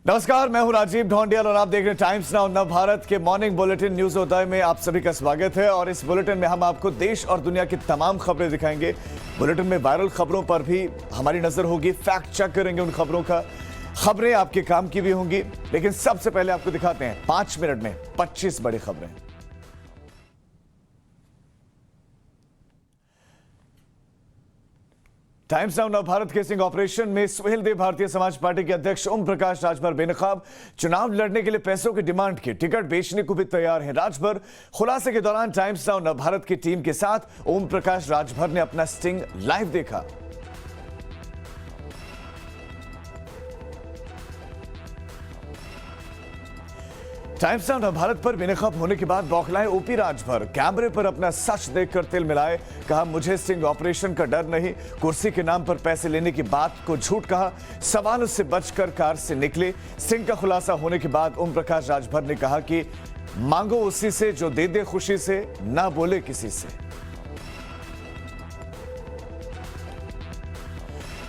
नमस्कार, मैं हूं राजीव ढोंडियल और आप देख रहे हैं टाइम्स नाउ नव भारत के मॉर्निंग बुलेटिन न्यूज उदय में आप सभी का स्वागत है। और इस बुलेटिन में हम आपको देश और दुनिया की तमाम खबरें दिखाएंगे। बुलेटिन में वायरल खबरों पर भी हमारी नजर होगी, फैक्ट चेक करेंगे उन खबरों का। खबरें आपके काम की भी होंगी, लेकिन सबसे पहले आपको दिखाते हैं 5 मिनट में 25 बड़ी खबरें। टाइम्स नाउ नव भारत के स्टिंग ऑपरेशन में सुहेलदेव भारतीय समाज पार्टी के अध्यक्ष ओम प्रकाश राजभर बेनकाब चुनाव लड़ने के लिए पैसों की डिमांड की, टिकट बेचने को भी तैयार हैं राजभर। खुलासे के दौरान टाइम्स नाउ नव भारत की टीम के साथ ओम प्रकाश राजभर ने अपना स्टिंग लाइव देखा। टाइम्स नाउ भारत पर बेनकाब होने के बाद बौखलाए ओपी राजभर, कैमरे पर अपना सच देखकर तिल मिलाए। कहा, मुझे स्टिंग ऑपरेशन का डर नहीं, कुर्सी के नाम पर पैसे लेने की बात को झूठ कहा। सवालों से बचकर कार से निकले। स्टिंग का खुलासा होने के बाद ओम प्रकाश राजभर ने कहा कि मांगो उसी से जो दे दे खुशी से, ना बोले किसी से।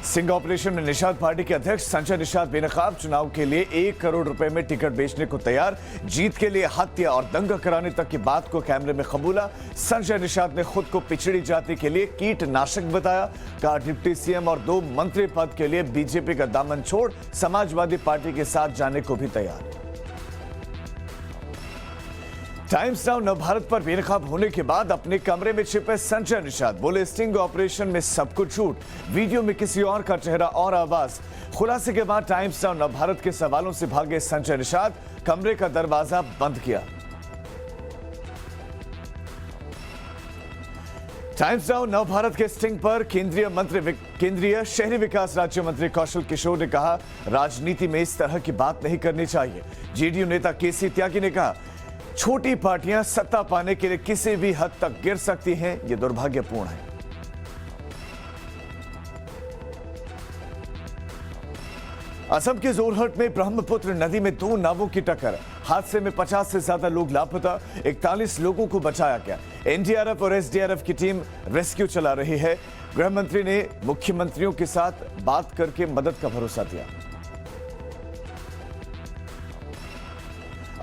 स्टिंग ऑपरेशन में निषाद पार्टी के अध्यक्ष संजय निषाद बेनकाब चुनाव के लिए 1 करोड़ रुपए में टिकट बेचने को तैयार। जीत के लिए हत्या और दंगा कराने तक की बात को कैमरे में कबूला। संजय निषाद ने खुद को पिछड़ी जाति के लिए कीटनाशक बताया। कहा, डिप्टी सीएम और 2 मंत्री पद के लिए बीजेपी का दामन छोड़ समाजवादी पार्टी के साथ जाने को भी तैयार। टाइम्स नाउ नव भारत पर बेनकाब होने के बाद अपने कमरे में छिपे संजय निषाद बोले, स्टिंग ऑपरेशन में सब कुछ झूठ, वीडियो में किसी और का चेहरा और आवाज। खुलासे के बाद टाइम्स नाउ नव भारत के सवालों से भागे संजय निषाद, कमरे का दरवाजा बंद किया। टाइम्स नाउ नव भारत के स्टिंग पर केंद्रीय शहरी विकास राज्य मंत्री कौशल किशोर ने कहा, राजनीति में इस तरह की बात नहीं करनी चाहिए। जेडीयू नेता केसी त्यागी ने कहा, छोटी पार्टियां सत्ता पाने के लिए किसी भी हद तक गिर सकती हैं, यह दुर्भाग्यपूर्ण है। असम के जोरहट में ब्रह्मपुत्र नदी में 2 नावों की टक्कर, हादसे में 50 से ज्यादा लोग लापता, 41 लोगों को बचाया गया। एनडीआरएफ और एसडीआरएफ की टीम रेस्क्यू चला रही है। गृह मंत्री ने मुख्यमंत्रियों के साथ बात करके मदद का भरोसा दिया।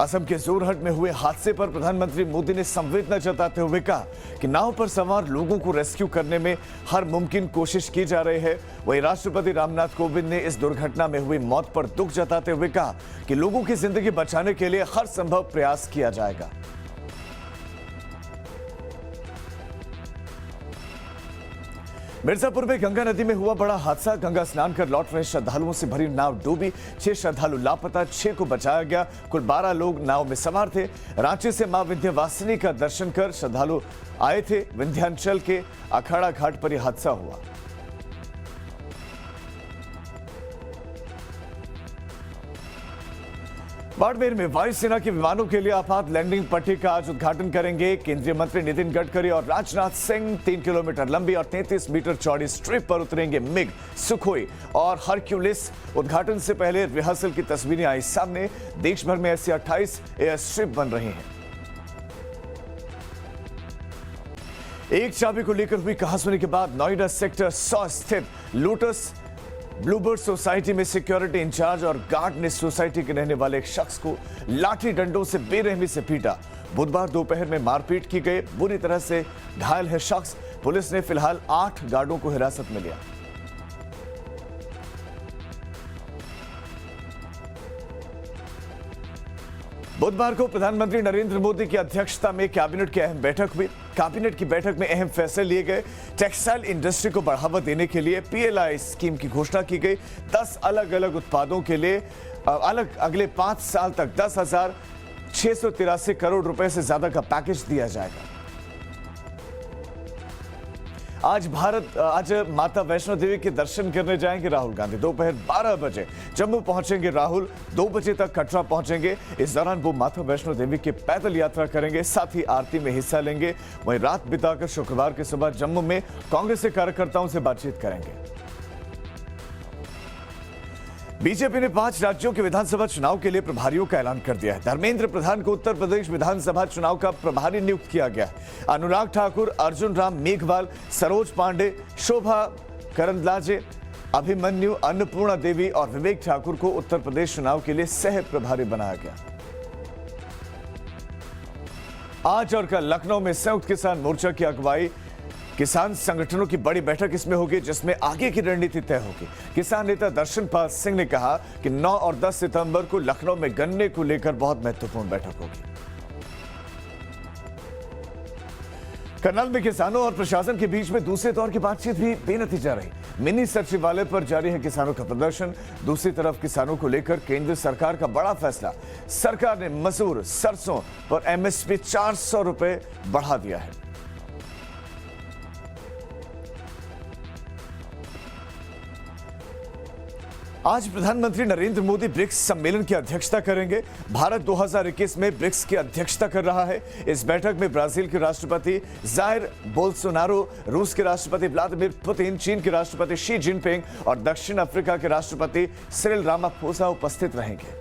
असम के जोरहट में हुए हादसे पर प्रधानमंत्री मोदी ने संवेदना जताते हुए कहा कि नाव पर सवार लोगों को रेस्क्यू करने में हर मुमकिन कोशिश की जा रही है। वहीं राष्ट्रपति रामनाथ कोविंद ने इस दुर्घटना में हुई मौत पर दुख जताते हुए कहा कि लोगों की जिंदगी बचाने के लिए हर संभव प्रयास किया जाएगा। मिर्जापुर में गंगा नदी में हुआ बड़ा हादसा, गंगा स्नान कर लौट रहे श्रद्धालुओं से भरी नाव डूबी, 6 श्रद्धालु लापता, 6 को बचाया गया। कुल 12 लोग नाव में सवार थे। रांची से मां विंध्यवासिनी का दर्शन कर श्रद्धालु आए थे। विंध्याचल के अखाड़ा घाट पर यह हादसा हुआ। बाड़मेर में वायुसेना के विमानों के लिए आपात लैंडिंग पट्टी का आज उद्घाटन करेंगे केंद्रीय मंत्री नितिन गडकरी और राजनाथ सिंह। 3 किलोमीटर लंबी और 33 मीटर चौड़ी स्ट्रिप पर उतरेंगे मिग, सुखोई और हरक्यूलिस। उद्घाटन से पहले रिहर्सल की तस्वीरें आई सामने। देश भर में ऐसे 28 एयर स्ट्रिप बन रही हैं। एक चाबी को लेकर हुई कहासुनी के बाद नोएडा सेक्टर 100 स्थित लोटस ब्लूबर्ड सोसाइटी में सिक्योरिटी इंचार्ज और गार्ड ने सोसाइटी के रहने वाले एक शख्स को लाठी डंडों से बेरहमी से पीटा। बुधवार दोपहर में मारपीट की गई, बुरी तरह से घायल है शख्स। पुलिस ने फिलहाल 8 गार्डों को हिरासत में लिया। बुधवार को प्रधानमंत्री नरेंद्र मोदी की अध्यक्षता में कैबिनेट की अहम बैठक हुई। कैबिनेट की बैठक में अहम फैसले लिए गए। टेक्सटाइल इंडस्ट्री को बढ़ावा देने के लिए पीएलआई स्कीम की घोषणा की गई। 10 अलग अलग उत्पादों के लिए अगले 5 साल तक 10,683 करोड़ रुपए से ज्यादा का पैकेज दिया जाएगा। आज माता वैष्णो देवी के दर्शन करने जाएंगे राहुल गांधी। दोपहर 12 बजे जम्मू पहुंचेंगे राहुल, 2 बजे तक कटरा पहुंचेंगे। इस दौरान वो माता वैष्णो देवी की पैदल यात्रा करेंगे, साथ ही आरती में हिस्सा लेंगे। वहीं रात बिताकर शुक्रवार की सुबह जम्मू में कांग्रेस के कार्यकर्ताओं से बातचीत करेंगे। बीजेपी ने 5 राज्यों के विधानसभा चुनाव के लिए प्रभारियों का ऐलान कर दिया है। धर्मेंद्र प्रधान को उत्तर प्रदेश विधानसभा चुनाव का प्रभारी नियुक्त किया गया। अनुराग ठाकुर, अर्जुन राम मेघवाल, सरोज पांडे, शोभा करंदलाजे, अभिमन्यु, अन्नपूर्णा देवी और विवेक ठाकुर को उत्तर प्रदेश चुनाव के लिए सह प्रभारी बनाया गया। आज और कल लखनऊ में संयुक्त किसान मोर्चा की अगुवाई किसान संगठनों की बड़ी बैठक इसमें होगी, जिसमें आगे की रणनीति तय होगी। किसान नेता दर्शनपाल सिंह ने कहा कि 9 और 10 सितंबर को लखनऊ में गन्ने को लेकर बहुत महत्वपूर्ण बैठक होगी। करनाल में किसानों और प्रशासन के बीच में दूसरे दौर की बातचीत भी बेनतीजा रही। मिनी सचिवालय पर जारी है किसानों का प्रदर्शन। दूसरी तरफ किसानों को लेकर केंद्र सरकार का बड़ा फैसला। सरकार ने मसूर, सरसों पर एमएसपी 400 रुपए बढ़ा दिया है। आज प्रधानमंत्री नरेंद्र मोदी ब्रिक्स सम्मेलन की अध्यक्षता करेंगे। भारत 2021 में ब्रिक्स की अध्यक्षता कर रहा है। इस बैठक में ब्राजील के राष्ट्रपति जायर बोल्सोनारो, रूस के राष्ट्रपति व्लादिमीर पुतिन, चीन के राष्ट्रपति शी जिनपिंग और दक्षिण अफ्रीका के राष्ट्रपति सिरिल रामाफोसा उपस्थित रहेंगे।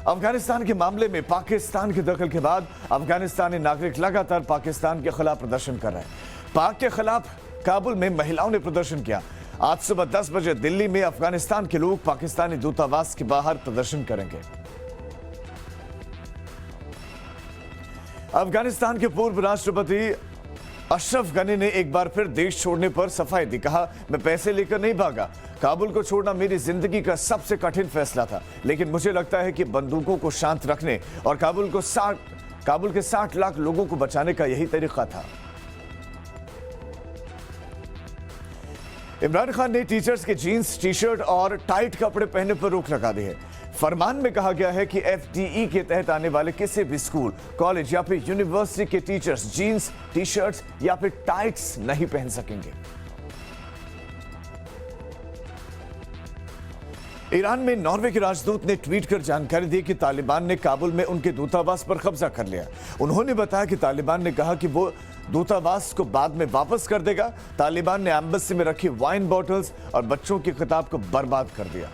अफगानिस्तान के मामले में पाकिस्तान के दखल के बाद अफगानिस्तानी नागरिक लगातार पाकिस्तान के खिलाफ प्रदर्शन कर रहे हैं। पाक के खिलाफ काबुल में महिलाओं ने प्रदर्शन किया। आज सुबह 10 बजे दिल्ली में अफगानिस्तान के लोग पाकिस्तानी दूतावास के बाहर प्रदर्शन करेंगे। अफगानिस्तान के पूर्व राष्ट्रपति अशरफ गनी ने एक बार फिर देश छोड़ने पर सफाई दी। कहा, मैं पैसे लेकर नहीं भागा। काबुल को छोड़ना मेरी जिंदगी का सबसे कठिन फैसला था, लेकिन मुझे लगता है कि बंदूकों को शांत रखने और काबुल के 60 लाख लोगों को बचाने का यही तरीका था। इमरान खान ने टीचर्स के जीन्स, टी शर्ट और टाइट कपड़े पहनने पर रोक लगा दी है। फरमान में कहा गया है कि एफडीई के तहत आने वाले किसी भी स्कूल, कॉलेज या फिर यूनिवर्सिटी के टीचर्स जीन्स, टी शर्ट्स या फिर टाइट्स नहीं पहन सकेंगे। ईरान में नॉर्वे के राजदूत ने ट्वीट कर जानकारी दी कि तालिबान ने काबुल में उनके दूतावास पर कब्जा कर लिया। उन्होंने बताया कि तालिबान ने कहा कि वो दूतावास को बाद में वापस कर देगा। तालिबान ने एम्बेसी में रखी वाइन बॉटल्स और बच्चों की किताब को बर्बाद कर दिया।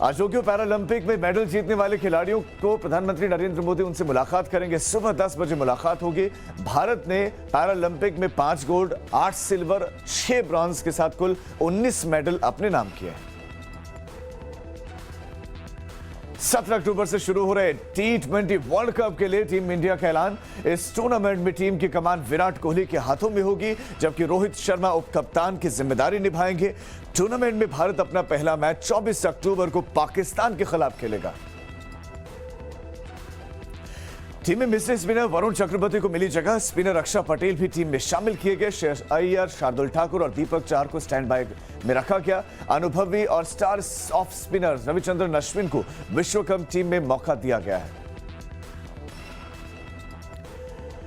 आज टोक्यो पैरालंपिक में मेडल जीतने वाले खिलाड़ियों को प्रधानमंत्री नरेंद्र मोदी उनसे मुलाकात करेंगे। सुबह 10 बजे मुलाकात होगी। भारत ने पैरालंपिक में 5 गोल्ड, 8 सिल्वर, 6 ब्रॉन्ज के साथ कुल 19 मेडल अपने नाम किए हैं। 17 अक्टूबर से शुरू हो रहे T20 वर्ल्ड कप के लिए टीम इंडिया का ऐलान। इस टूर्नामेंट में टीम की कमान विराट कोहली के हाथों में होगी, जबकि रोहित शर्मा उप कप्तान की जिम्मेदारी निभाएंगे। टूर्नामेंट में भारत अपना पहला मैच 24 अक्टूबर को पाकिस्तान के खिलाफ खेलेगा। टीम में मिस्र स्पिनर वरुण चक्रवर्ती को मिली जगह। स्पिनर अक्षर पटेल भी टीम में शामिल किए गए। श्रेयस अय्यर, शार्दुल ठाकुर और दीपक चाहर को स्टैंड बाय में रखा गया। अनुभवी और star off spinner Ravichandran Ashwin को विश्व कप टीम में मौका दिया गया है।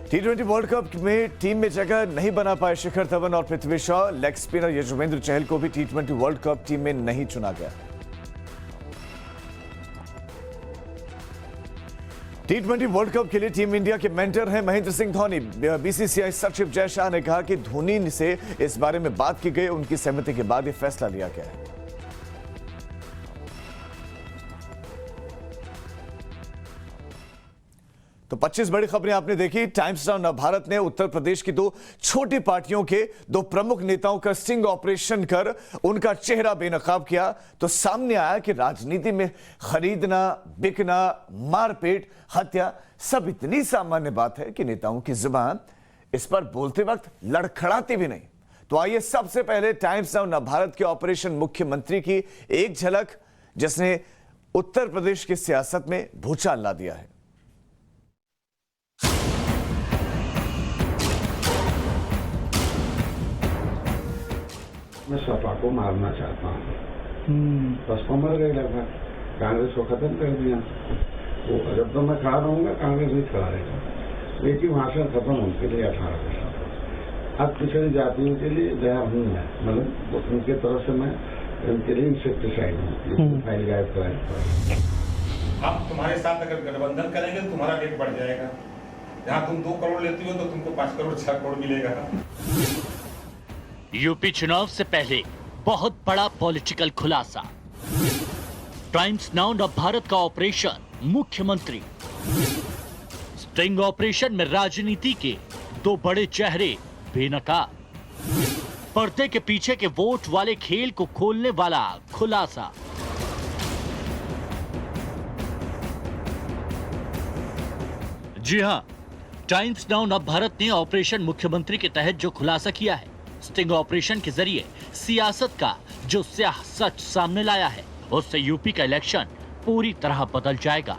T20 वर्ल्ड कप में टीम में जगह नहीं बना पाए शिखर धवन और पृथ्वी शॉ। लेग स्पिनर यजुवेंद्र चहल को भी T20 वर्ल्ड कप टीम में नहीं चुना गया। T20 वर्ल्ड कप के लिए टीम इंडिया के मेंटर हैं महेंद्र सिंह धोनी। बीसीसीआई सचिव जय शाह ने कहा कि धोनी से इस बारे में बात की गई। उनकी सहमति के बाद यह फैसला लिया गया है। तो 25 बड़ी खबरें आपने देखी। टाइम्स नाउ भारत ने उत्तर प्रदेश की 2 छोटी पार्टियों के 2 प्रमुख नेताओं का स्टिंग ऑपरेशन कर उनका चेहरा बेनकाब किया। तो सामने आया कि राजनीति में खरीदना, बिकना, मारपीट, हत्या सब इतनी सामान्य बात है कि नेताओं की जुबान इस पर बोलते वक्त लड़खड़ाती भी नहीं। तो आइए सबसे पहले टाइम्स नाउ भारत के ऑपरेशन मुख्यमंत्री की एक झलक, जिसने उत्तर प्रदेश की सियासत में भूचाल ला दिया है। मैं सपा को मारना चाहता हूँ। बसपा मर गई लगभग, कांग्रेस को खत्म कर दिया। तो जब तो मैं खड़ा रहूंगा, कांग्रेस भी खड़ा रहेगा। लेकिन भाषण खत्म उनके लिए 18%। अब पिछड़ी जातियों के लिए दया हूँ मैं, मतलब उनके तरफ से मैं उनके लिए इंसेक्टिसाइड हूँ। फाइल गायब कराए। हम तुम्हारे साथ अगर गठबंधन करेंगे तो तुम्हारा रेट बढ़ जाएगा। जहाँ तुम 2 करोड़ लेती हो तो तुमको 5 करोड़ 6 करोड़ मिलेगा। यूपी चुनाव से पहले बहुत बड़ा पॉलिटिकल खुलासा। टाइम्स नाउ भारत का ऑपरेशन मुख्यमंत्री। स्टिंग ऑपरेशन में राजनीति के दो बड़े चेहरे बेनकाब। पर्दे के पीछे के वोट वाले खेल को खोलने वाला खुलासा। जी हां, टाइम्स नाउ नवभारत ने ऑपरेशन मुख्यमंत्री के तहत जो खुलासा किया है, स्टिंग ऑपरेशन के जरिए सियासत का जो स्याह सच सामने लाया है, उससे यूपी का इलेक्शन पूरी तरह बदल जाएगा।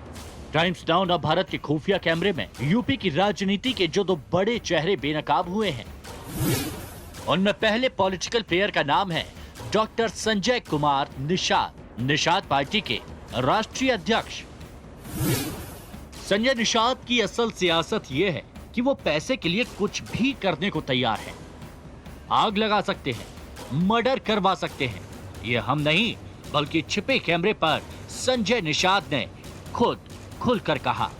टाइम्स नाउ नवभारत के खुफिया कैमरे में यूपी की राजनीति के जो दो बड़े चेहरे बेनकाब हुए हैं, उनमें पहले पॉलिटिकल प्लेयर का नाम है डॉक्टर संजय कुमार निषाद। निषाद पार्टी के राष्ट्रीय अध्यक्ष। संजय निषाद की असल सियासत ये है कि वो पैसे के लिए कुछ भी करने को तैयार है। आग लगा सकते हैं, मर्डर करवा सकते हैं। ये हम नहीं बल्कि छिपे कैमरे पर संजय निषाद ने खुद खुलकर कहा।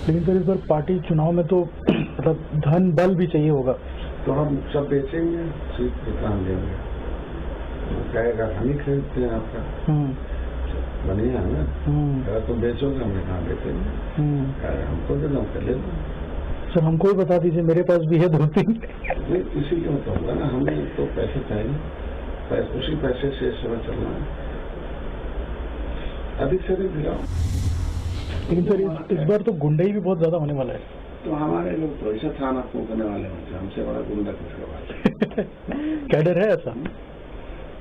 लेकिन सर इस बार पार्टी चुनाव में तो मतलब धन बल भी चाहिए होगा। तो हम सब बेचेंगे, सीट पे काम लेंगे। कहेगा हम ही खरीदते हैं आपका, बढ़िया है ना। अगर तुम बेचोगे हमने कहाँ बेचेंगे, हमको दे दो, कर ले दो। सर हमको ही बता दीजिए, मेरे पास भी है 2-3। नहीं इसीलिए तो होगा ना, हमें तो पैसे चाहिए, उसी पैसे से सेवा चलना है। अधिक से अधिक दिलाओ। लेकिन सर इस बार तो गुंडाई भी बहुत ज्यादा होने वाला है। तो हमारे लोग तो ऐसा थाना फूकने वाले होते हैं, हमसे बड़ा गुंडा किसका बात है। क्या डर है ऐसा?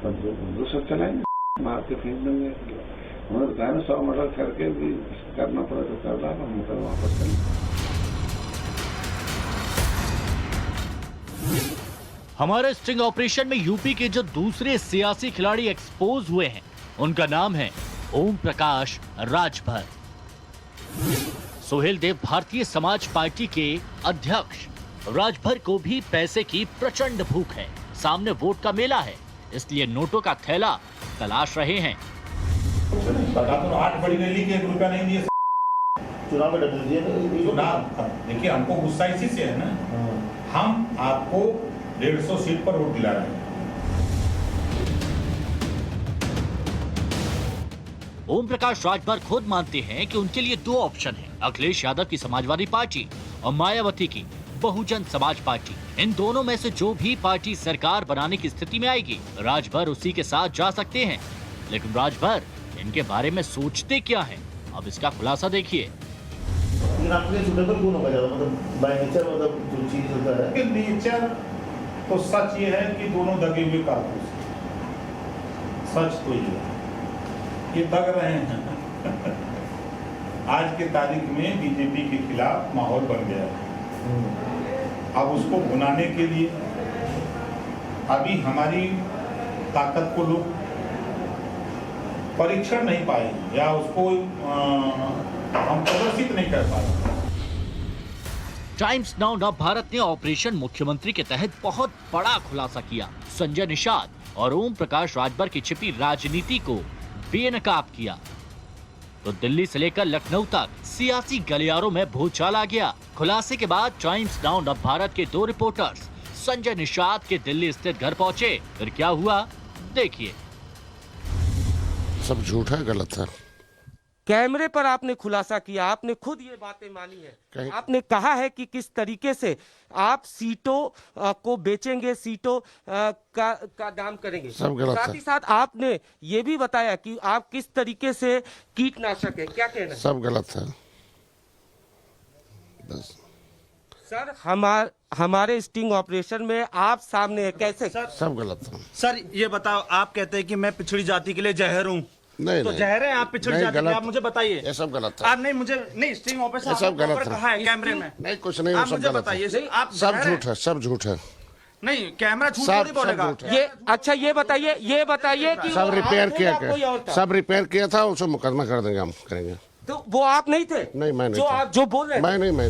बंदूक सब चलाएंगे, मार के फेंक देंगे। उन्होंने बताया ना 100 मर्डर करके भी करना पड़े तो कर रहा, हम मुकदमा वापस करेंगे। हमारे स्टिंग ऑपरेशन में यूपी के जो दूसरे सियासी खिलाड़ी एक्सपोज हुए हैं, उनका नाम है ओम प्रकाश राजभर। सोहेल देव भारतीय समाज पार्टी के अध्यक्ष। राजभर को भी पैसे की प्रचंड भूख है। सामने वोट का मेला है, इसलिए नोटों का थैला तलाश रहे हैं। बता दो 8 बड़ी रैली के 1 रुपया नहीं दिए। चुनाव में डर दीजिए चुनाव देखिए, हमको गुस्सा इसी से है ना। हम आपको 150 सीट पर वोट दिला रहे हैं। ओम प्रकाश राजभर खुद मानते हैं कि उनके लिए 2 ऑप्शन हैं, अखिलेश यादव की समाजवादी पार्टी और मायावती की बहुजन समाज पार्टी। इन दोनों में से जो भी पार्टी सरकार बनाने की स्थिति में आएगी, राजभर उसी के साथ जा सकते हैं। लेकिन राजभर इनके बारे में सोचते क्या हैं, अब इसका खुलासा देखिए। नेचर तो सच ये है कि दोनों दगे हुए कारतूस। सच तो ये है, ये दग रहे हैं। आज के तारीख में बीजेपी के खिलाफ माहौल बन गया है। अब उसको भुनाने के लिए अभी हमारी ताकत को लोग परीक्षण नहीं पाए या उसको हम प्रदर्शित नहीं कर पाए। टाइम्स नाउ नवभारत ने ऑपरेशन मुख्यमंत्री के तहत बहुत बड़ा खुलासा किया। संजय निषाद और ओम प्रकाश राजभर की छिपी राजनीति को बेनकाब किया। तो दिल्ली से लेकर लखनऊ तक सियासी गलियारों में भूचाल आ गया। खुलासे के बाद टाइम्स नाउ नवभारत के 2 रिपोर्टर्स संजय निषाद के दिल्ली स्थित घर पहुंचे। फिर क्या हुआ देखिए। सब झूठ है, गलत है। कैमरे पर आपने खुलासा किया, आपने खुद ये बातें मानी है। आपने कहा है कि किस तरीके से आप सीटों को बेचेंगे, सीटों का दाम करेंगे। सब गलत है। साथ ही साथ आपने ये भी बताया कि आप किस तरीके से कीटनाशक है, क्या कहना है? सब गलत है बस। सर हमारे स्टिंग ऑपरेशन में आप सामने कैसे? सब गलत है। सर ये बताओ, आप कहते हैं कि मैं पिछड़ी जाति के लिए जहर हूँ, नहीं तो नहीं, जहर है आप पिछड़ी जाति के, आप मुझे बताइए। ये सब गलत है। आप नहीं, मुझे नहीं, स्टिंग ऑपरेशन ये सब गलत है। कहा है कैमरे में। नहीं कुछ नहीं, आप सब मुझे गलत बताइए। है। आप सब झूठ है, सब झूठ है। नहीं, कैमरा झूठ सब नहीं बोलेगा। झूठ है। ये अच्छा ये बताइए कि सब वो रिपेयर आप थे किया या कोई और था? सब रिपेयर किया था, उसको मुकदमा कर देंगे, हम करेंगे। तो वो आप नहीं थे? नहीं मैं नहीं जो था। आप जो बोल रहे मैं नहीं, मैं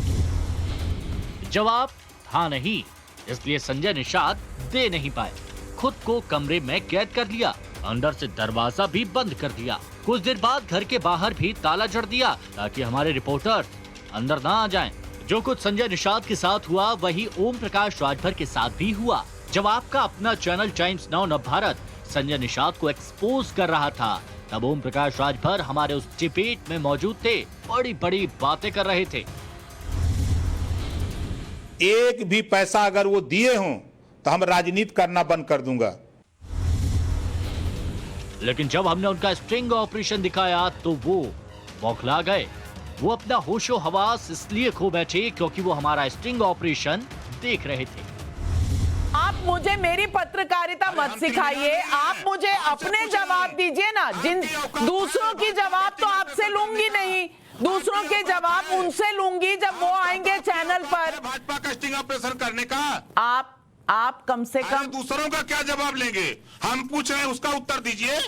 जवाब हाँ नहीं, इसलिए संजय निषाद दे नहीं पाए। खुद को कमरे में कैद कर लिया, अंदर से दरवाजा भी बंद कर दिया। कुछ देर बाद घर के बाहर भी ताला जड़ दिया ताकि हमारे रिपोर्टर अंदर ना आ जाएं। जो कुछ संजय निषाद के साथ हुआ वही ओम प्रकाश राजभर के साथ भी हुआ। जब आपका अपना channel times now Navbharat Sanjay Nishad को एक्सपोज कर रहा था, तब ओम प्रकाश राजभर हमारे उस डिबेट में मौजूद थे, बड़ी बड़ी बातें कर रहे थे। एक भी पैसा अगर वो दिए हों तो हम राजनीति करना बंद कर दूंगा। लेकिन जब हमने उनका स्ट्रिंग ऑपरेशन दिखाया तो वो बौखला गए। वो अपना होशो हवास इसलिए खो बैठे क्योंकि वो हमारा स्ट्रिंग ऑपरेशन देख रहे थे। आप मुझे मेरी पत्रकारिता मत सिखाइए, आप मुझे अपने जवाब दीजिए ना। जिन दूसरों की जवाब तो आपसे लूंगी नहीं, दूसरों के जवाब उनसे लूंगी जब वो आएंगे चैनल पर। भाजपा का स्टिंग ऑपरेशन करने का आप कम से कम दूसरों का क्या जवाब लेंगे? हम पूछ रहे हैं, उसका उत्तर दीजिए।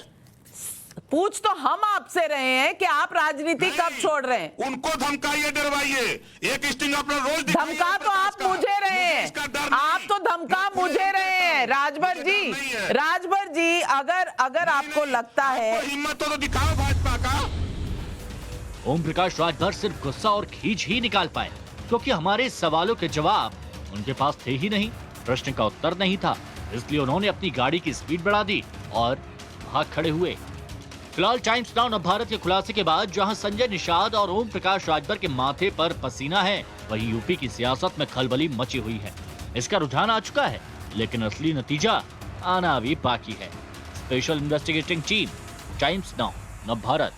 पूछ तो हम आपसे रहे हैं कि आप राजनीति कब छोड़ रहे हैं। उनको धमकाइए, डरवाइए। एक स्टिंग ऑपरेशन रोज धमका तो आप मुझे रहे हैं, आप तो धमका मुझे रहे हैं। राजभर जी अगर आपको लगता है हिम्मत तो दिखाओ भाजपा का। ओम प्रकाश राजभर सिर्फ गुस्सा और खींच ही निकाल पाए क्योंकि हमारे सवालों के जवाब उनके पास थे ही नहीं, प्रश्न का उत्तर नहीं था। इसलिए उन्होंने अपनी गाड़ी की स्पीड बढ़ा दी और भाग खड़े हुए। फिलहाल टाइम्स नाउ नव भारत के खुलासे के बाद जहां संजय निषाद और ओम प्रकाश राजभर के माथे पर पसीना है, वहीं यूपी की सियासत में खलबली मची हुई है। इसका रुझान आ चुका है, लेकिन असली नतीजा आना अभी बाकी है। Special investigating team, times now नव भारत।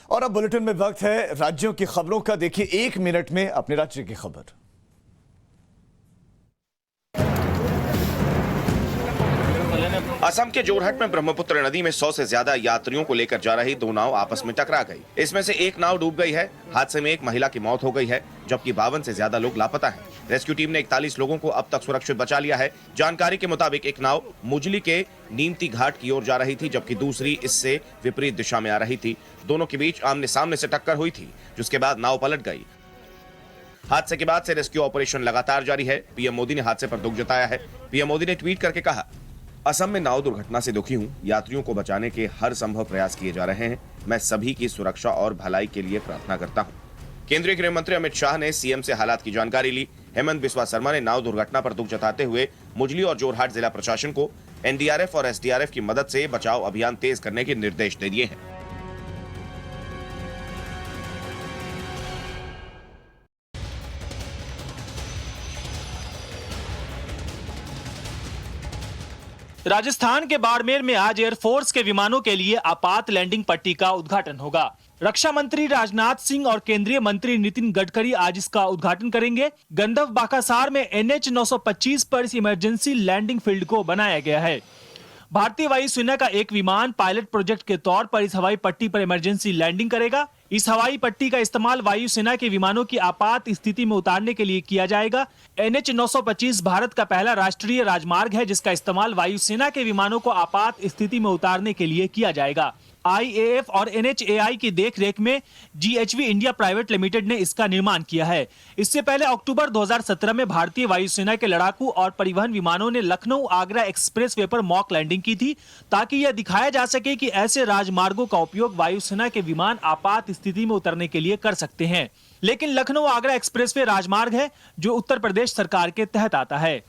और अब बुलेटिन में वक्त है राज्यों की खबरों का। देखिए 1 मिनट में अपने राज्य की खबर। असम के जोरहट में ब्रह्मपुत्र नदी में 100 से ज्यादा यात्रियों को लेकर जा रही 2 नाव आपस में टकरा गई। इसमें से एक नाव डूब गई है। हादसे में एक महिला की मौत हो गई है, जबकि 52 से ज्यादा लोग लापता हैं। रेस्क्यू टीम ने 41 लोगों को अब तक सुरक्षित बचा लिया है। जानकारी के मुताबिक एक नाव मुजली के नीमती घाट की ओर जा रही थी, जबकि दूसरी इससे विपरीत दिशा में आ रही थी। दोनों के बीच आमने सामने से टक्कर हुई थी, जिसके बाद नाव पलट गई। हादसे के बाद से रेस्क्यू ऑपरेशन लगातार जारी है। पीएम मोदी ने हादसे पर दुख जताया है। पीएम मोदी ने ट्वीट करके कहा, असम में नाव दुर्घटना से दुखी हूं। यात्रियों को बचाने के हर संभव प्रयास किए जा रहे हैं। मैं सभी की सुरक्षा और भलाई के लिए प्रार्थना करता हूं। केंद्रीय गृह मंत्री अमित शाह ने सीएम से हालात की जानकारी ली। हेमंत बिस्वा शर्मा ने नाव दुर्घटना पर दुख जताते हुए मुजली और जोरहाट जिला प्रशासन को एनडीआरएफ और एसडीआरएफ की मदद से बचाव अभियान तेज करने के निर्देश दे दिए हैं। राजस्थान के बाड़मेर में आज एयरफोर्स के विमानों के लिए आपात लैंडिंग पट्टी का उद्घाटन होगा। रक्षा मंत्री राजनाथ सिंह और केंद्रीय मंत्री नितिन गडकरी आज इसका उद्घाटन करेंगे। गंधव बाकासार में NH 925 पर इस इमरजेंसी लैंडिंग फील्ड को बनाया गया है। भारतीय वायुसेना का एक विमान पायलट प्रोजेक्ट के तौर पर इस हवाई पट्टी पर इमरजेंसी लैंडिंग करेगा। इस हवाई पट्टी का इस्तेमाल वायुसेना के विमानों की आपात स्थिति में उतारने के लिए किया जाएगा। NH 925 भारत का पहला राष्ट्रीय राजमार्ग है, जिसका इस्तेमाल वायुसेना के विमानों को आपात स्थिति में उतारने के लिए किया जाएगा। IAF और NHAI की देखरेख में GHV इंडिया प्राइवेट लिमिटेड ने इसका निर्माण किया है। इससे पहले अक्टूबर 2017 में भारतीय वायुसेना के लड़ाकू और परिवहन विमानों ने लखनऊ आगरा एक्सप्रेसवे पर मॉक लैंडिंग की थी, ताकि यह दिखाया जा सके कि ऐसे राजमार्गों का उपयोग वायुसेना के विमान आपात स्थिति में उतरने के लिए कर सकते हैं। लेकिन लखनऊ आगरा एक्सप्रेसवे राजमार्ग है जो उत्तर प्रदेश सरकार के तहत आता है।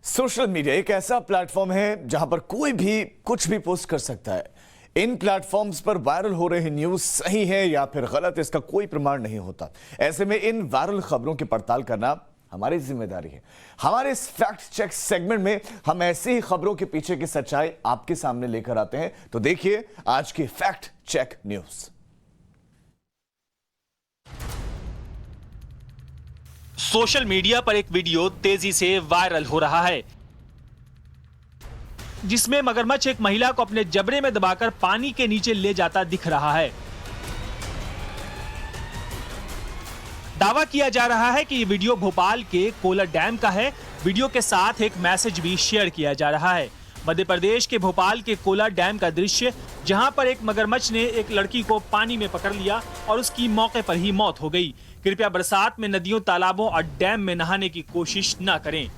सोशल मीडिया एक ऐसा प्लेटफॉर्म है जहां पर कोई भी कुछ भी पोस्ट कर सकता है। इन प्लेटफॉर्म्स पर वायरल हो रही न्यूज सही है या फिर गलत, इसका कोई प्रमाण नहीं होता। ऐसे में इन वायरल खबरों की पड़ताल करना हमारी जिम्मेदारी है। हमारे इस फैक्ट चेक सेगमेंट में हम ऐसी ही खबरों के पीछे की सच्चाई आपके सामने लेकर आते हैं। तो देखिए आज की fact check news. Social media पर एक वीडियो तेजी से वायरल हो रहा है, जिसमें मगरमच्छ एक महिला को अपने जबड़े में दबाकर पानी के नीचे ले जाता दिख रहा है। दावा किया जा रहा है कि ये वीडियो भोपाल के कोलर डैम का है। वीडियो के साथ एक मैसेज भी शेयर किया जा रहा है। मध्य प्रदेश के भोपाल के कोलर डैम का दृश्य, जहां पर एक मगरमच्छ ने एक लड़की को पानी में पकड़ लिया और उसकी मौके पर ही मौत हो गई। कृपया बरसात में नदियों, तालाबों और डैम में नहाने की कोशिश न करें।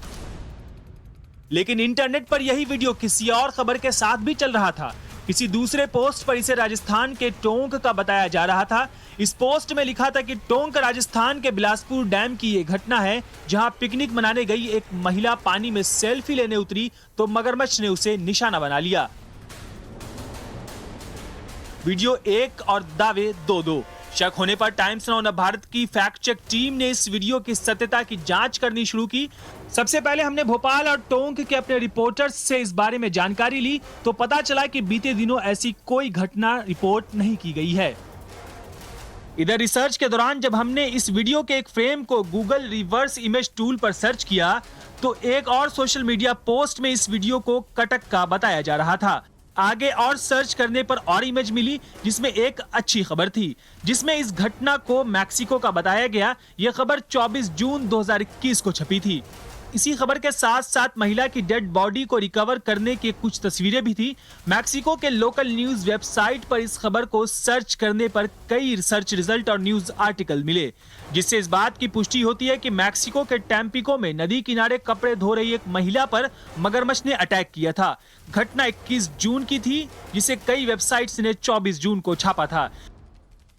लेकिन इंटरनेट पर यही वीडियो किसी और खबर के साथ भी चल रहा था। किसी दूसरे पोस्ट पर इसे राजस्थान के टोंक का बताया जा रहा था। इस पोस्ट में लिखा था कि टोंक राजस्थान के बिलासपुर डैम की ये घटना है, जहां पिकनिक मनाने गई एक महिला पानी में सेल्फी लेने उतरी तो मगरमच्छ ने उसे निशाना बना लिया। वीडियो 1 और दावे 2-2। शक होने पर टाइम्स नाउ भारत की फैक्ट चेक टीम ने इस वीडियो की सत्यता की जांच करनी शुरू की। सबसे पहले हमने भोपाल और टोंक के अपने रिपोर्टर्स से इस बारे में जानकारी ली तो पता चला कि बीते दिनों ऐसी कोई घटना रिपोर्ट नहीं की गई है। इधर रिसर्च के दौरान जब हमने इस वीडियो के एक फ्रेम को गूगल रिवर्स इमेज टूल पर सर्च किया तो एक और सोशल मीडिया पोस्ट में इस वीडियो को कटक का बताया जा रहा था। आगे और सर्च करने पर और इमेज मिली जिसमें एक अच्छी खबर थी, जिसमें इस घटना को मैक्सिको का बताया गया। यह खबर 24 जून 2021 को छपी थी। इसी खबर के साथ साथ महिला की डेड बॉडी को रिकवर करने की कुछ तस्वीरें भी थी। मैक्सिको के लोकल न्यूज वेबसाइट पर इस खबर को सर्च करने पर कई रिसर्च रिजल्ट और न्यूज आर्टिकल मिले, जिससे इस बात की पुष्टि होती है कि मैक्सिको के टैम्पिको में नदी किनारे कपड़े धो रही एक महिला पर मगरमच्छ ने अटैक किया था। घटना 21 जून की थी, जिसे कई वेबसाइट्स ने 24 जून को छापा था।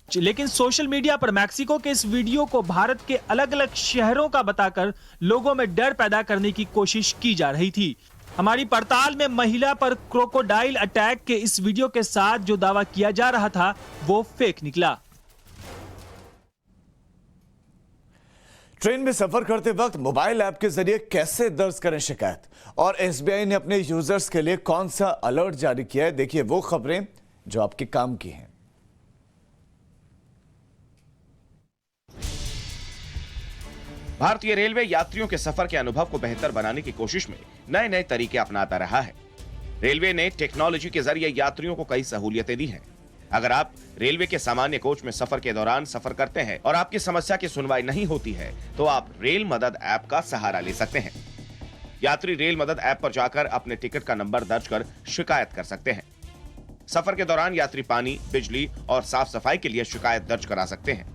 लेकिन सोशल मीडिया पर मैक्सिको के इस वीडियो को भारत के अलग अलग शहरों का बताकर लोगों में डर पैदा करने की कोशिश की जा रही थी। हमारी पड़ताल में महिला पर क्रोकोडाइल अटैक के इस वीडियो के साथ जो दावा किया जा रहा था वो फेक निकला। ट्रेन में सफर करते वक्त मोबाइल ऐप के जरिए कैसे दर्ज करें शिकायत, और एसबीआई ने अपने यूजर्स के लिए कौन सा अलर्ट जारी किया है, देखिए वो खबरें जो आपके काम की हैं। भारतीय रेलवे यात्रियों के सफर के अनुभव को बेहतर बनाने की कोशिश में नए नए तरीके अपनाता रहा है। रेलवे ने टेक्नोलॉजी के जरिए यात्रियों को कई सहूलियतें दी हैं। अगर आप रेलवे के सामान्य कोच में सफर के दौरान सफर करते हैं और आपकी समस्या की सुनवाई नहीं होती है तो आप रेल मदद ऐप का सहारा ले सकते हैं। यात्री रेल मदद ऐप पर जाकर अपने टिकट का नंबर दर्ज कर शिकायत कर सकते हैं। सफर के दौरान यात्री पानी, बिजली और साफ सफाई के लिए शिकायत दर्ज करा सकते हैं।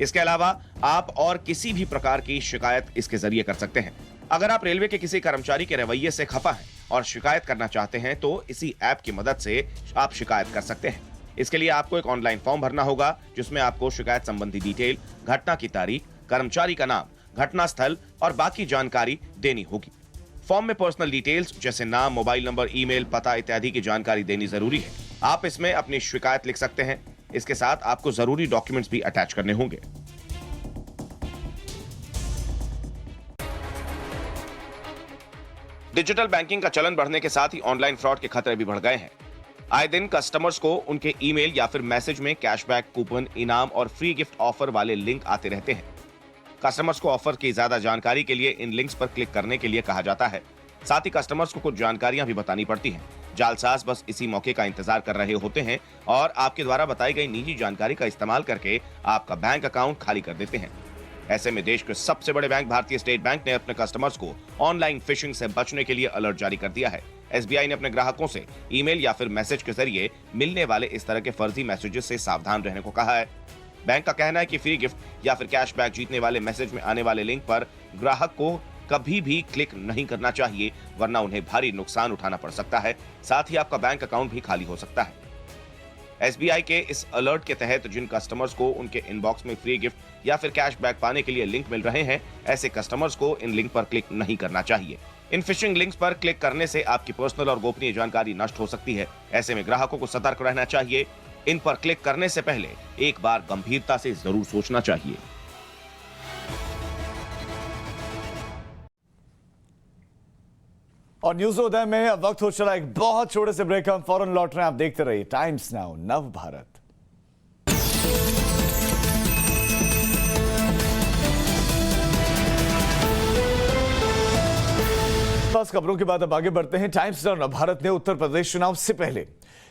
इसके अलावा आप और किसी भी प्रकार की शिकायत इसके जरिए कर सकते हैं। अगर आप रेलवे के किसी कर्मचारी के रवैये से खफा हैं और शिकायत करना चाहते हैं तो इसी ऐप की मदद से आप शिकायत कर सकते हैं। इसके लिए आपको एक ऑनलाइन फॉर्म भरना होगा जिसमें आपको शिकायत संबंधी डिटेल, घटना की तारीख, कर्मचारी का नाम, घटना स्थल और बाकी जानकारी देनी होगी। फॉर्म में पर्सनल डिटेल्स जैसे नाम, मोबाइल नंबर, ईमेल, पता इत्यादि की जानकारी देनी जरूरी है। आप इसमें अपनी शिकायत लिख सकते हैं। इसके साथ आपको जरूरी डॉक्यूमेंट्स भी अटैच करने होंगे। डिजिटल बैंकिंग का चलन बढ़ने के साथ ही ऑनलाइन फ्रॉड के खतरे भी बढ़ गए हैं। आए दिन कस्टमर्स को उनके ईमेल या फिर मैसेज में कैशबैक, कूपन, इनाम और फ्री गिफ्ट ऑफर वाले लिंक आते रहते हैं। कस्टमर्स को ऑफर की ज्यादा जानकारी के लिए इन लिंक्स पर क्लिक करने के लिए कहा जाता है। साथ ही कस्टमर्स को कुछ जानकारियां भी बतानी पड़ती हैं। जालसाज बस इसी मौके का इंतजार कर रहे होते हैं और आपके द्वारा बताई गई निजी जानकारी का इस्तेमाल करके आपका बैंक अकाउंट खाली कर देते हैं। ऐसे में देश के सबसे बड़े बैंक भारतीय स्टेट बैंक ने अपने कस्टमर्स को ऑनलाइन फिशिंग से बचने के लिए अलर्ट जारी कर दिया है। एसबीआई ने अपने ग्राहकों से ईमेल या फिर मैसेज के जरिए मिलने वाले इस तरह के फर्जी मैसेजेस से सावधान रहने को कहा है। बैंक का कहना है कि फ्री गिफ्ट या फिर कैशबैक जीतने वाले मैसेज में आने वाले लिंक पर ग्राहक को कभी भी क्लिक नहीं करना चाहिए, वरना उन्हें भारी नुकसान उठाना पड़ सकता है। साथ ही आपका बैंक अकाउंट भी खाली हो सकता है। एसबीआई के इस अलर्ट के तहत जिन कस्टमर्स को उनके इनबॉक्स में फ्री गिफ्ट या फिर कैशबैक पाने के लिए लिंक मिल रहे हैं, ऐसे कस्टमर्स को इन लिंक पर क्लिक नहीं करना चाहिए। इन फिशिंग लिंक्स पर क्लिक करने से आपकी पर्सनल और गोपनीय जानकारी नष्ट हो सकती है। ऐसे में ग्राहकों को सतर्क रहना चाहिए। इन पर क्लिक करने से पहले एक बार गंभीरता से जरूर सोचना चाहिए। और न्यूज उदय में अब वक्त हो चला एक बहुत छोटे से ब्रेक। हम फौरन लौट रहे हैं, आप देखते रहिए टाइम्स नाउ नव भारत। बस खबरों के बाद अब आगे बढ़ते हैं। टाइम्स नाउ नव भारत ने उत्तर प्रदेश चुनाव से पहले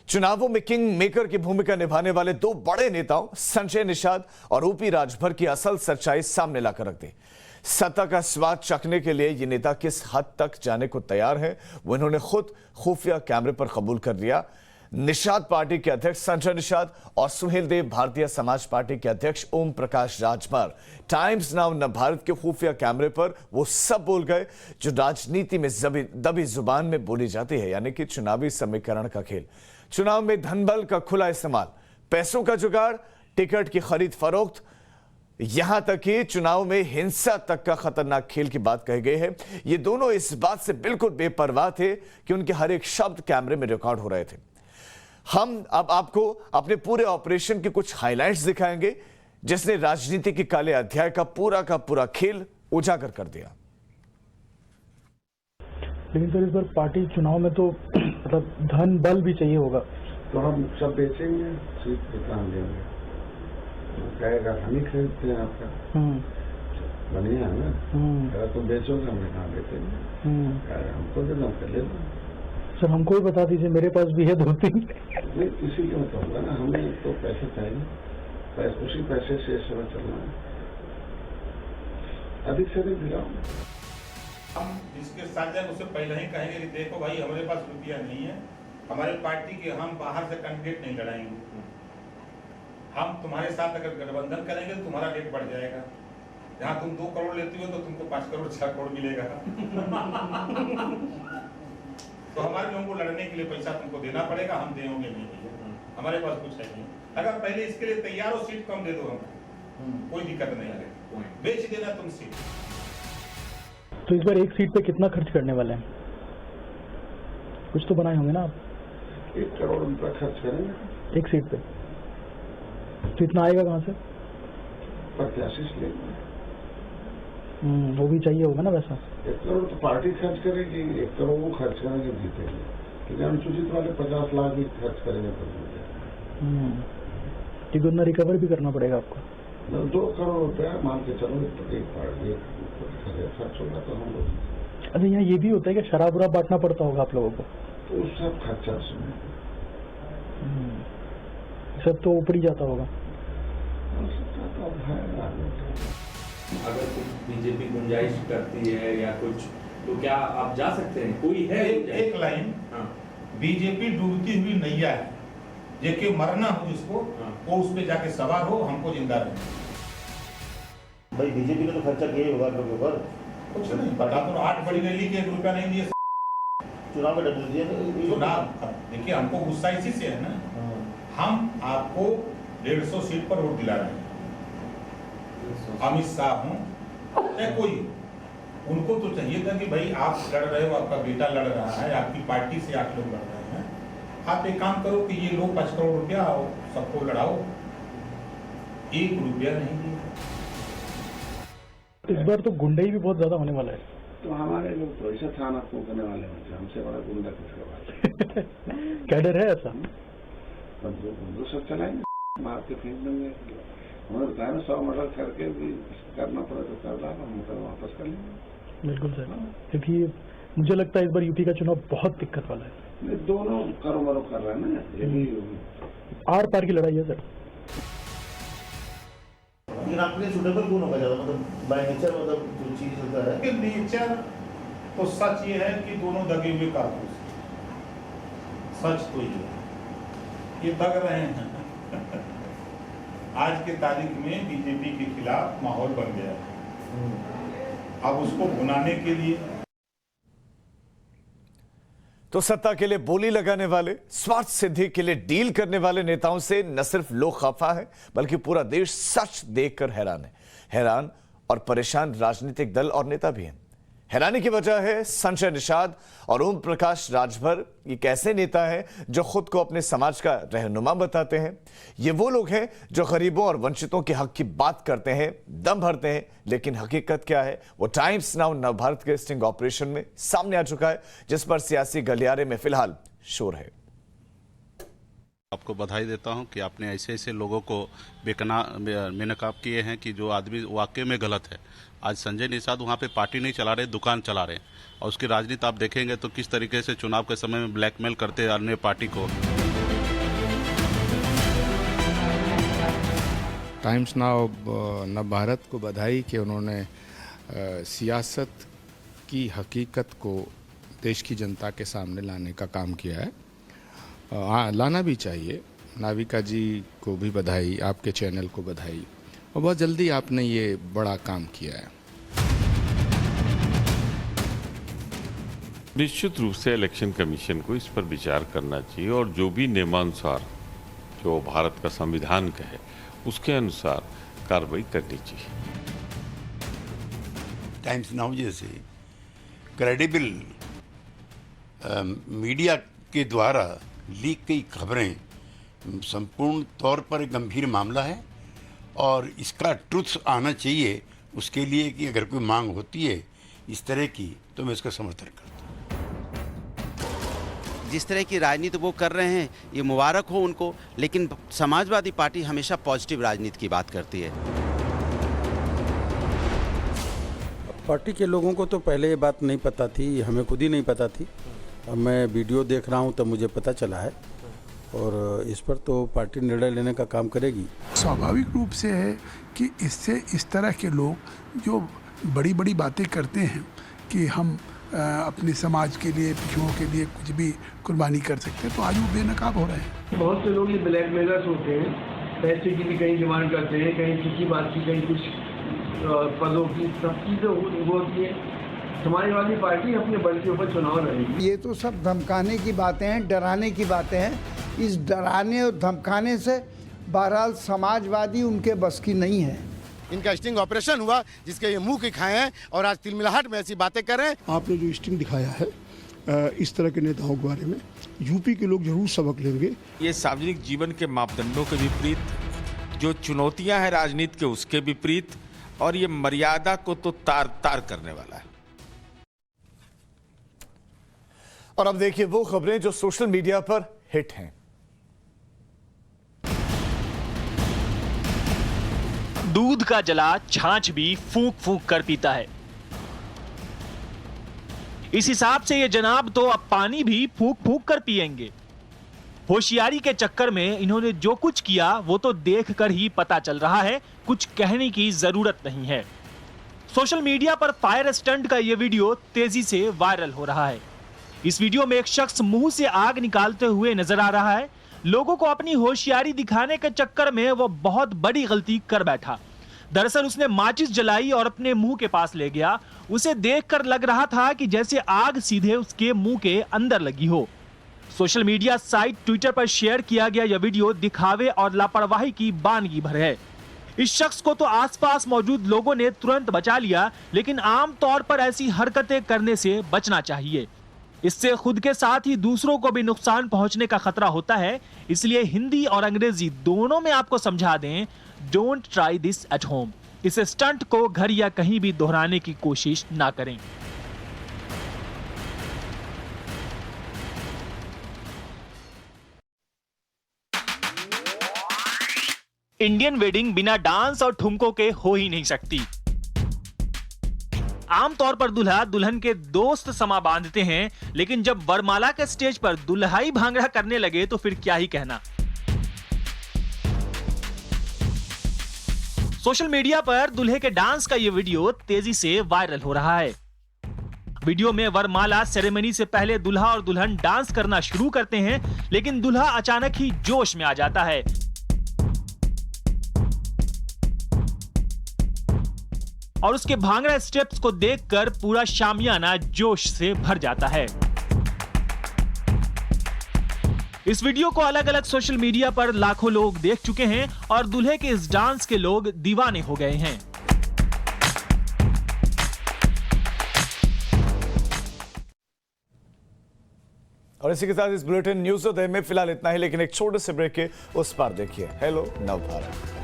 चुनावों में किंग मेकर की भूमिका निभाने वाले दो बड़े नेताओं संजय निषाद और ओपी राजभर की असल सच्चाई सामने लाकर रख दी। सत्ता का स्वाद चखने के लिए ये नेता किस हद तक जाने को तैयार है वो इन्होंने खुद खुफिया कैमरे पर कबूल कर लिया। निषाद पार्टी के अध्यक्ष संजय निषाद और सुहेल देव भारतीय समाज पार्टी के अध्यक्ष ओम प्रकाश राजभर टाइम्स नाउ नवभारत के खुफिया कैमरे पर वो सब बोल गए जो राजनीति में दबी जुबान में बोली जाती है, यानी कि चुनावी समीकरण का खेल। चुनाव में धनबल का खुला इस्तेमाल, पैसों का जुगाड़, टिकट की खरीद फरोख्त, यहां तक कि चुनाव में हिंसा तक का खतरनाक खेल की बात कही गई है। ये दोनों इस बात से बिल्कुल बेपरवाह थे कि उनके हर एक शब्द कैमरे में रिकॉर्ड हो रहे थे। हम अब आपको अपने पूरे ऑपरेशन के कुछ हाइलाइट्स दिखाएंगे जिसने राजनीति के काले अध्याय का पूरा खेल उजागर कर दिया। लेकिन सर इस बार पार्टी चुनाव में तो मतलब धन बल भी चाहिए होगा, तो हम सब बेचेंगे, सीट पे काम लेंगे, कहेगा हम ही खरीदते हैं आपका, बढ़िया है ना, अगर तुम बेचोगे हम कहाँ बेचेंगे, हमको दे दो, कर ले लो। सर हमको भी बता दीजिए, मेरे पास भी है 2-3। नहीं इसीलिए मैं कहूँगा ना, हमें तो पैसे चाहिए, उसी पैसे से समय चलना है, अधिक से अधिक दिलाओ। हम जिसके साथ जाए उससे पहले ही कहेंगे कि देखो भाई हमारे पास रुपया नहीं है, हमारे पार्टी के हम बाहर से कैंडिडेट नहीं लड़ाएंगे, हम तुम्हारे साथ अगर गठबंधन करेंगे तो तुम्हारा रेट बढ़ जाएगा, जहाँ तुम 2 करोड़ लेती हो तो तुमको 5 करोड़ 6 करोड़ मिलेगा। तो हमारे लोगों को लड़ने के लिए पैसा तुमको देना पड़ेगा, हम देंगे नहीं भैया, हमारे पास कुछ है नहीं। अगर पहले इसके लिए तैयार हो, सीट कम दे दो हमको, कोई दिक्कत नहीं है, बेच देना तुम सीट। तो इस बार एक सीट पे कितना खर्च करने वाले हैं? कुछ तो बनाए होंगे ना आप? 1 करोड़ रुपया खर्च करेंगे एक सीट पे, तो इतना आएगा कहाँ से? प्रत्याशी से लेंगे, वो भी चाहिए होगा ना वैसा। 1 करोड़ तो पार्टी खर्च करेगी, 1 करोड़ वो खर्च करेंगे जीतेंगे, क्योंकि अनुसूचित वाले 50 लाख भी खर्च करेंगे तो क्योंकि उतना रिकवर भी करना पड़ेगा आपको। 2 करोड़ रुपया मान के चलो एक पार्टी खर्च होगा तो हम लोग। अच्छा यहाँ ये भी होता है कि शराब वराब बांटना पड़ता होगा आप लोगों को? तो सब खर्चा सुने, सब तो ऊपर ही जाता होगा। अगर कुछ बीजेपी गुंजाइश करती है या कुछ, तो क्या आप जा सकते हैं? कोई है एक लाइन, बीजेपी डूबती हुई नैया है, जेके मरना हो जिसको, वो उस पे जाके सवार हो, हमको जिंदा रहे। भाई बीजेपी ने तो खर्चा किया ही होगा लोगों पर, कुछ नहीं पता, तो 8 बड़ी रैली के 1 रुपया नहीं दिए, चुनाव में डर दिए। चुनाव देखिए हमको गुस्सा इसी से है ना, हम आपको 150 सीट पर वोट दिला रहे हैं, अमित शाह हो या कोई, उनको तो चाहिए था कि भाई आप लड़ रहे हो, आपका बेटा लड़ रहा है, आपकी पार्टी से 8 लोग लड़ रहे हैं, आप एक काम करो कि ये लोग 5 करोड़ रुपया सबको लड़ाओ, 1 रुपया नहीं दिया। इस बार तो गुंडई भी बहुत ज्यादा होने वाला है। तो हमारे लोग तो ऐसा थाना फूकने वाले होते, हमसे बड़ा गुंडा किसका बात है। क्या डर है ऐसा? बंदूक सब चलाएंगे, मार के फेंक देंगे। हमें बताया ना 100 मर्डर करके भी करना पड़े तो कर डालो, हम मुकदमा वापस कर लेंगे। बिल्कुल सर, क्योंकि मुझे लगता है इस बार यूपी का चुनाव बहुत दिक्कत वाला है। दोनों करो मरो कर रहे हैं ना, ये भी आर पार की लड़ाई है सर। लेकिन आपके लिए सुटेबल कौन होगा ज्यादा, मतलब बाय नेचर, मतलब जो चीज होता है कि नेचर तो सच ये है कि दोनों दगे हुए कारतूस, सच तो ये दग रहे हैं। आज के तारीख में बीजेपी के खिलाफ माहौल बन गया है, अब उसको भुनाने के लिए तो सत्ता के लिए बोली लगाने वाले, स्वार्थ सिद्धि के लिए डील करने वाले नेताओं से न सिर्फ लोग खफा हैं, बल्कि पूरा देश सच देखकर हैरान है। हैरान और परेशान राजनीतिक दल और नेता भी हैं। हैरानी की वजह है संजय निषाद और ओम प्रकाश राजभर। ये कैसे नेता हैं जो खुद को अपने समाज का रहनुमा बताते हैं? ये वो लोग हैं जो गरीबों और वंचितों के हक की बात करते हैं, दम भरते हैं, लेकिन हकीकत क्या है वो टाइम्स नाउ नवभारत के स्टिंग ऑपरेशन में सामने आ चुका है, जिस पर सियासी गलियारे में फिलहाल शोर है। आपको बधाई देता हूं कि आपने ऐसे ऐसे लोगों को बेनकाब किए हैं कि जो आदमी वाकई में गलत है। आज संजय निषाद वहां पे पार्टी नहीं चला रहे, दुकान चला रहे हैं, और उसकी राजनीति आप देखेंगे तो किस तरीके से चुनाव के समय में ब्लैकमेल करते हैं अन्य पार्टी को। टाइम्स नाउ नवभारत को बधाई कि उन्होंने सियासत की हकीकत को देश की जनता के सामने लाने का काम किया है। लाना भी चाहिए। नाविका जी को भी बधाई, आपके चैनल को बधाई, और बहुत जल्दी आपने ये बड़ा काम किया है। निश्चित रूप से इलेक्शन कमीशन को इस पर विचार करना चाहिए और जो भी नियमानुसार जो भारत का संविधान कहे उसके अनुसार कार्रवाई करनी चाहिए। टाइम्स नाउ जैसे क्रेडिबल मीडिया के द्वारा लीक कई खबरें संपूर्ण तौर पर एक गंभीर मामला है और इसका ट्रुथ आना चाहिए। उसके लिए कि अगर कोई मांग होती है इस तरह की तो मैं इसका समर्थन करता हूँ। जिस तरह की राजनीति वो कर रहे हैं ये मुबारक हो उनको, लेकिन समाजवादी पार्टी हमेशा पॉजिटिव राजनीति की बात करती है। पार्टी के लोगों को तो पहले ये बात नहीं पता थी, हमें खुद ही नहीं पता थी। अब मैं वीडियो देख रहा हूँ तब मुझे पता चला है और इस पर तो पार्टी निर्णय लेने का काम करेगी। स्वाभाविक रूप से है कि इससे इस तरह के लोग जो बड़ी बड़ी बातें करते हैं कि हम अपने समाज के लिए, पिछड़ों के लिए कुछ भी कुर्बानी कर सकते हैं, तो आज वो बेनकाब हो रहे हैं। बहुत से लोग ये ब्लैकमेलर्स होते हैं, पैसे की भी कहीं डिमांड करते हैं, कहीं किसी बात की, कहीं कुछ पदों की, सब चीज़ें होती है। हमारी वाली पार्टी अपने बल के ऊपर चुनाव लड़ेगी। ये तो सब धमकाने की बातें हैं, डराने की बातें हैं। इस डराने और धमकाने से बहरहाल समाजवादी उनके बस की नहीं है। इनका स्टिंग ऑपरेशन हुआ जिसके ये मुंह की खाए हैं और आज तिलमिलाहट में ऐसी बातें कर रहे हैं। आपने जो स्टिंग दिखाया है इस तरह के नेताओं के बारे में यूपी के लोग जरूर सबक लेंगे। ये सार्वजनिक जीवन के मापदंडों के विपरीत, जो चुनौतियां हैं राजनीति के उसके विपरीत, और ये मर्यादा को तो तार तार करने वाला है। और अब देखिए वो खबरें जो सोशल मीडिया पर हिट हैं। दूध का जला छाछ भी फूंक फूंक कर पीता है। इस हिसाब से ये जनाब तो अब पानी भी फूंक फूंक कर पिएंगे। होशियारी के चक्कर में इन्होंने जो कुछ किया वो तो देखकर ही पता चल रहा है, कुछ कहने की जरूरत नहीं है। सोशल मीडिया पर फायर स्टंट का ये वीडियो तेजी से वायरल हो रहा है। इस वीडियो में एक शख्स मुंह से आग निकालते हुए नजर आ रहा है। लोगों को अपनी होशियारी दिखाने के चक्कर में वो बहुत बड़ी गलती कर बैठा। दरअसल उसने माचिस जलाई और अपने मुंह के पास ले गया। उसे देखकर लग रहा था कि जैसे आग सीधे उसके मुंह के अंदर लगी हो। सोशल मीडिया साइट ट्विटर पर शेयर किया गया यह वीडियो दिखावे और लापरवाही की बानगी भर है। इस शख्स को तो आसपास मौजूद लोगों ने तुरंत बचा लिया, लेकिन आमतौर पर ऐसी हरकतें करने से बचना चाहिए। इससे खुद के साथ ही दूसरों को भी नुकसान पहुंचने का खतरा होता है। इसलिए हिंदी और अंग्रेजी दोनों में आपको समझा दें, don't try this at home. इस स्टंट को घर या कहीं भी दोहराने की कोशिश ना करें। इंडियन वेडिंग बिना डांस और ठुमकों के हो ही नहीं सकती। आमतौर पर दूल्हा दुल्हन के दोस्त समा बांधते हैं, लेकिन जब वरमाला के स्टेज पर दुल्हाई भांगड़ा करने लगे तो फिर क्या ही कहना। सोशल मीडिया पर दूल्हे के डांस का यह वीडियो तेजी से वायरल हो रहा है। वीडियो में वरमाला सेरेमनी से पहले दूल्हा और दुल्हन डांस करना शुरू करते हैं, लेकिन दूल्हा अचानक ही जोश में आ जाता है। और उसके भांगड़ा स्टेप्स को देखकर पूरा शामियाना जोश से भर जाता है। इस वीडियो को अलग अलग सोशल मीडिया पर लाखों लोग देख चुके हैं और दूल्हे के इस डांस के लोग दीवाने हो गए हैं। और इसी के साथ इस बुलेटिन न्यूज़ में फिलहाल इतना ही, लेकिन एक छोटे से ब्रेक के उस पार देखिए। हेलो नव भारत।